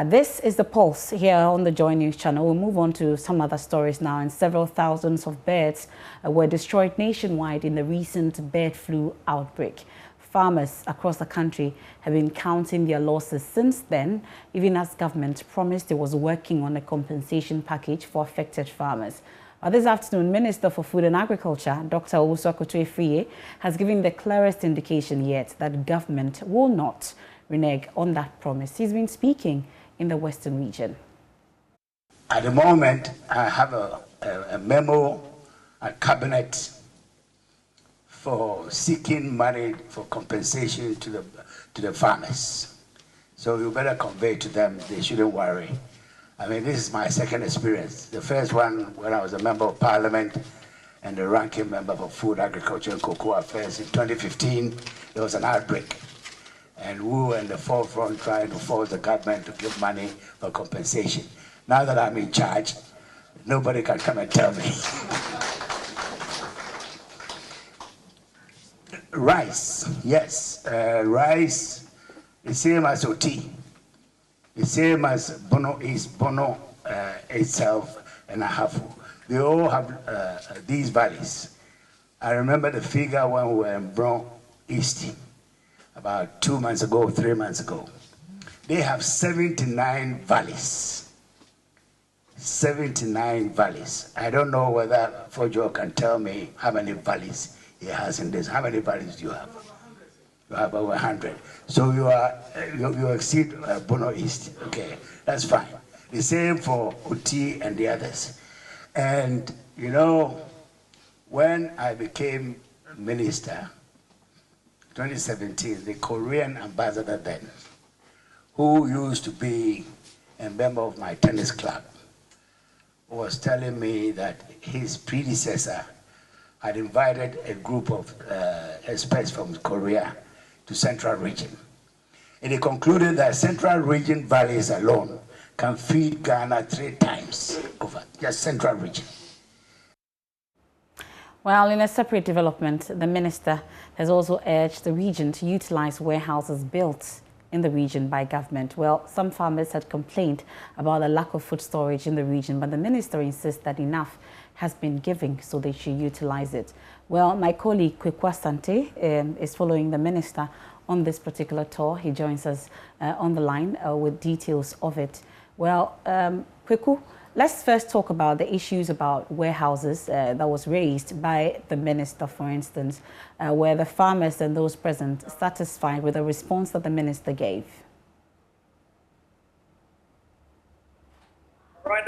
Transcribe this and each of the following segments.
This is the Pulse here on the Joy News channel. We'll move on to some other stories now. And several thousands of birds were destroyed nationwide in the recent bird flu outbreak. Farmers across the country have been counting their losses since then, even as government promised it was working on a compensation package for affected farmers. This afternoon, Minister for Food and Agriculture, Dr. Owusu-Akoto-Efriye, has given the clearest indication yet that government will not renege on that promise. He's been speaking in the Western region. At the moment, I have a memo at Cabinet for seeking money for compensation to the farmers. So you better convey to them, they shouldn't worry. I mean, this is my second experience. The first one when I was a member of Parliament and the ranking member for Food, Agriculture and Cocoa Affairs in 2015, there was an outbreak. And we were in the forefront trying to force the government to give money for compensation. Now that I'm in charge, nobody can come and tell me. Rice, yes, rice, the same as OT, the same as Bono East, Bono itself, and Ahafu. They all have these valleys. I remember the figure when we were in Bono East, about 2 months ago, 3 months ago. They have 79 valleys. 79 valleys. I don't know whether Fojo can tell me how many valleys he has in this. How many valleys do you have? You have over 100. So you exceed Bono East. Okay, that's fine. The same for Uti and the others. And you know, when I became minister, 2017, the Korean ambassador then, who used to be a member of my tennis club, was telling me that his predecessor had invited a group of experts from Korea to Central Region. And he concluded that Central Region valleys alone can feed Ghana 3 times over, just Central Region. Well, in a separate development, the minister has also urged the region to utilize warehouses built in the region by government. Well, some farmers had complained about the lack of food storage in the region, but the minister insists that enough has been given, so they should utilize it. Well, my colleague Kweku Asante is following the minister on this particular tour. He joins us on the line with details of it. Well, Kweku, let's first talk about the issues about warehouses that was raised by the minister, for instance, where the farmers and those present satisfied with the response that the minister gave. Right,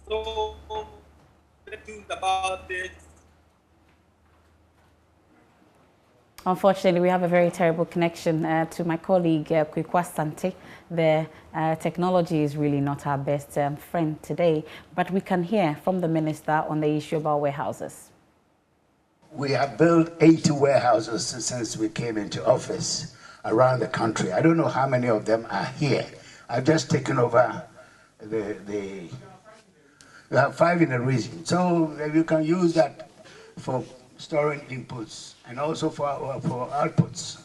so the thing about this. Unfortunately, we have a very terrible connection to my colleague Kweku Asante. The technology is really not our best friend today, but we can hear from the minister on the issue about warehouses. We have built 80 warehouses since we came into office around the country. I don't know how many of them are here. I've just taken over we have 5 in the region. So you can use that for storing inputs and also for outputs.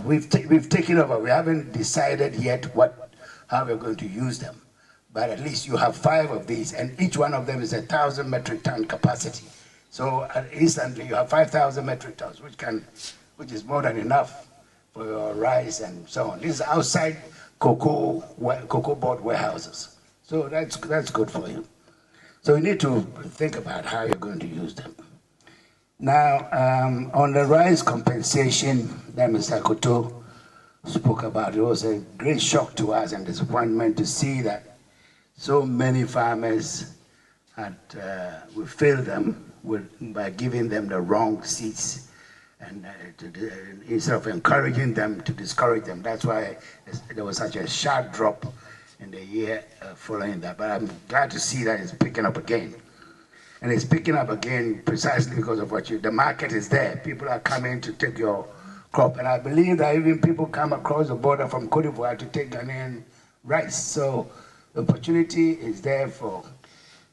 We've taken over. We haven't decided yet how we're going to use them. But at least you have 5 of these, and each one of them is 1,000 metric ton capacity. So instantly you have 5,000 metric tons, which is more than enough for your rice and so on. This is outside cocoa board warehouses. So that's good for you. So you need to think about how you're going to use them. Now, on the rice compensation that Mr. Akoto spoke about, it was a great shock to us and disappointment to see that so many farmers we failed them by giving them the wrong seeds, and instead of encouraging them, to discourage them. That's why there was such a sharp drop in the year following that. But I'm glad to see that it's picking up again. And it's picking up again precisely because of the market is there. People are coming to take your crop. And I believe that even people come across the border from Cote d'Ivoire to take Ghanaian rice. So the opportunity is there for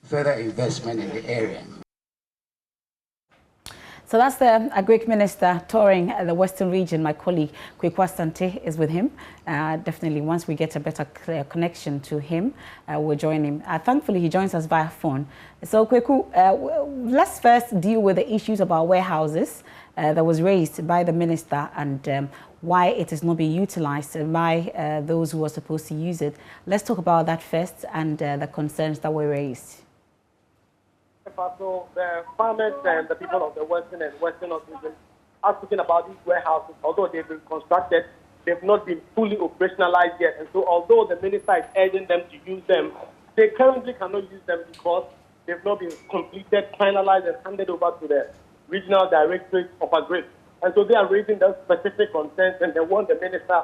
further investment in the area. So that's the ARIC Minister touring the Western region. My colleague Kweku Asante is with him. Definitely, once we get a better clear connection to him, we'll join him. Thankfully, he joins us via phone. So Kweku, let's first deal with the issues about warehouses that was raised by the minister and why it is not being utilized by those who are supposed to use it. Let's talk about that first and the concerns that were raised. So the farmers and the people of the Western and Western North region are speaking about these warehouses. Although they've been constructed, they've not been fully operationalized yet. And so although the minister is urging them to use them, they currently cannot use them because they've not been completed, finalized, and handed over to the regional directorate of ARIC. And so they are raising those specific concerns, and they want the minister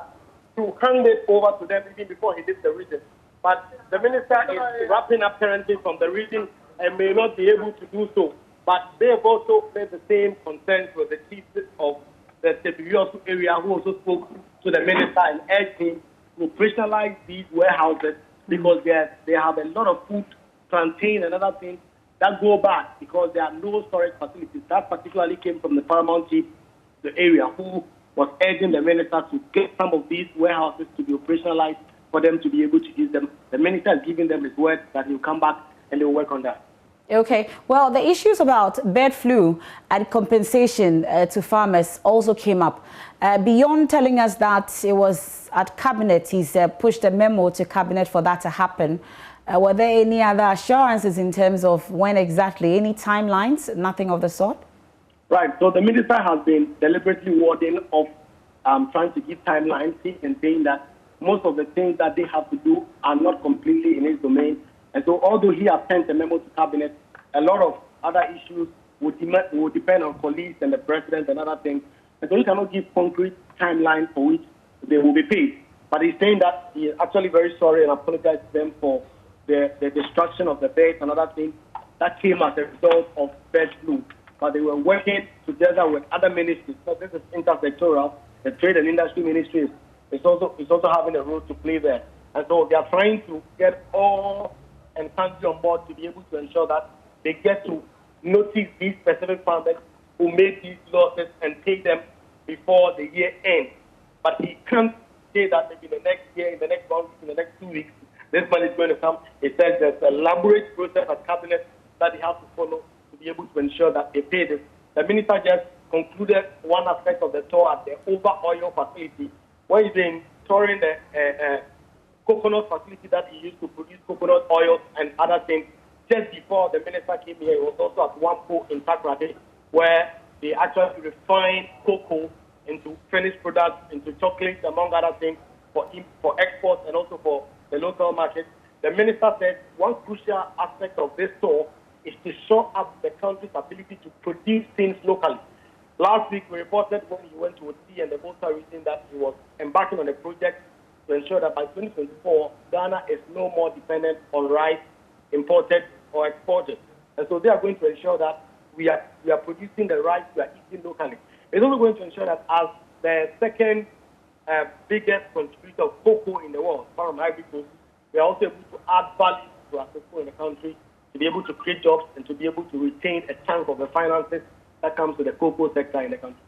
to hand it over to them even before he leaves the region. But the minister is wrapping up currently from the region and may not be able to do so. But they have also made the same concerns with the chief of the Sepiriosu area, who also spoke to the minister and urged him to operationalize these warehouses because they have a lot of food, plantain and other things that go back because there are no storage facilities. That particularly came from the paramount chief, the area, who was urging the minister to get some of these warehouses to be operationalized for them to be able to use them. The minister is giving them his word that he will come back and they will work on that. Okay. Well, the issues about bird flu and compensation to farmers also came up. Beyond telling us that it was at Cabinet, he's pushed a memo to Cabinet for that to happen. Were there any other assurances in terms of when exactly, any timelines, nothing of the sort? Right. So the minister has been deliberately warding off trying to give timelines and saying that most of the things that they have to do are not completely in his domain. And so although he has sent a memo to Cabinet, a lot of other issues would depend on colleagues and the president and other things. And so he cannot give concrete timeline for which they will be paid. But he's saying that he is actually very sorry and apologized to them for the destruction of the birds and other things that came as a result of bird flu. But they were working together with other ministries. So this is intersectoral. The Trade and Industry Ministry is also having a role to play there. And so they are trying to get all and country on board to be able to ensure that they get to notice these specific farmers who made these losses and pay them before the year ends. But he can't say that maybe in the next year, in the next 1 week, in the next 2 weeks, this money is going to come. He said there's an elaborate process at Cabinet that they have to follow to be able to ensure that they pay this. The minister just concluded one aspect of the tour at the Over Oil facility, where he's been touring the coconut facility that he used to produce coconut oil and other things. Just before the minister came here, he was also at Wampo in Takrade, where they actually refine cocoa into finished products, into chocolates, among other things, for exports and also for the local market. The minister said one crucial aspect of this tour is to show up the country's ability to produce things locally. Last week, we reported when he went to OT and the Volta region that he was embarking on a project to ensure that by 2024, Ghana is no more dependent on rice imported or exported. And so they are going to ensure that we are producing the rice we are eating locally. It's also going to ensure that as the second biggest contributor of cocoa in the world, from Ivory Coast, we are also able to add value to our cocoa in the country, to be able to create jobs and to be able to retain a chunk of the finances that comes to the cocoa sector in the country.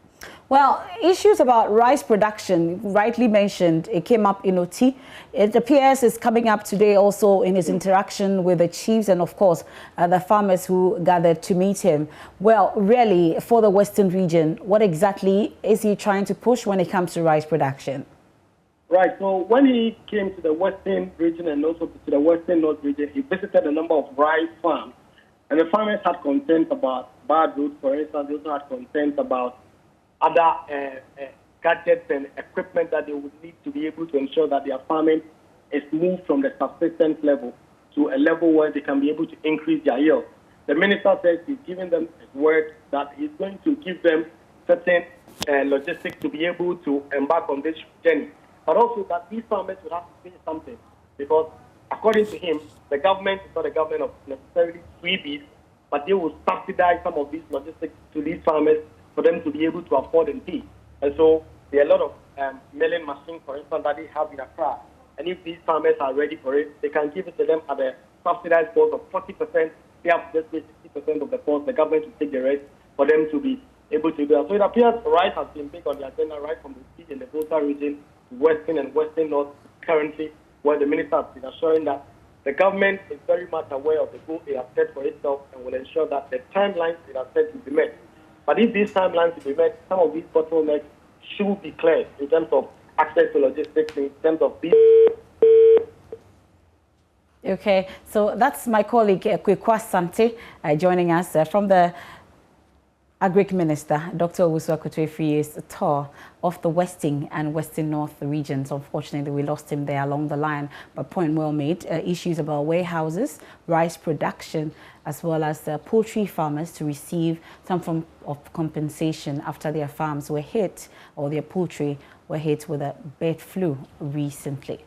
Well, issues about rice production, rightly mentioned, it came up in OT. It appears it's coming up today also in his interaction with the chiefs and, of course, the farmers who gathered to meet him. Well, really, for the Western region, what exactly is he trying to push when it comes to rice production? Right. So when he came to the Western region and also to the Western North region, he visited a number of rice farms. And the farmers had concerns about bad roads, for instance. They also had concerns about other gadgets and equipment that they would need to be able to ensure that their farming is moved from the subsistence level to a level where they can be able to increase their yield. The minister says he's giving them his word that he's going to give them certain logistics to be able to embark on this journey. But also that these farmers will have to pay something because, according to him, the government is not a government of necessarily freebies, but they will subsidize some of these logistics to these farmers for them to be able to afford and pay. And so there are a lot of milling machines, for instance, that they have in Accra. And if these farmers are ready for it, they can give it to them at a subsidized cost of 40%. They have to just pay 60% of the cost. The government will take the rest for them to be able to do that. So it appears rice has been big on the agenda right from the sea in the Volta region, Western and Western North currently, where the minister has been assuring that the government is very much aware of the goal it has set for itself and will ensure that the timelines it has set will be met. But if these timelines will be met, some of these bottlenecks should be cleared in terms of access to logistics, in terms of business. Okay, so that's my colleague Kwekwa Sante joining us from the ARIC Minister, Dr. Owusu Akoto-Efie's tour of the Western and Western North regions. Unfortunately, we lost him there along the line, but point well made. Issues about warehouses, rice production, as well as poultry farmers to receive some form of compensation after their farms were hit, or their poultry were hit with a bird flu recently.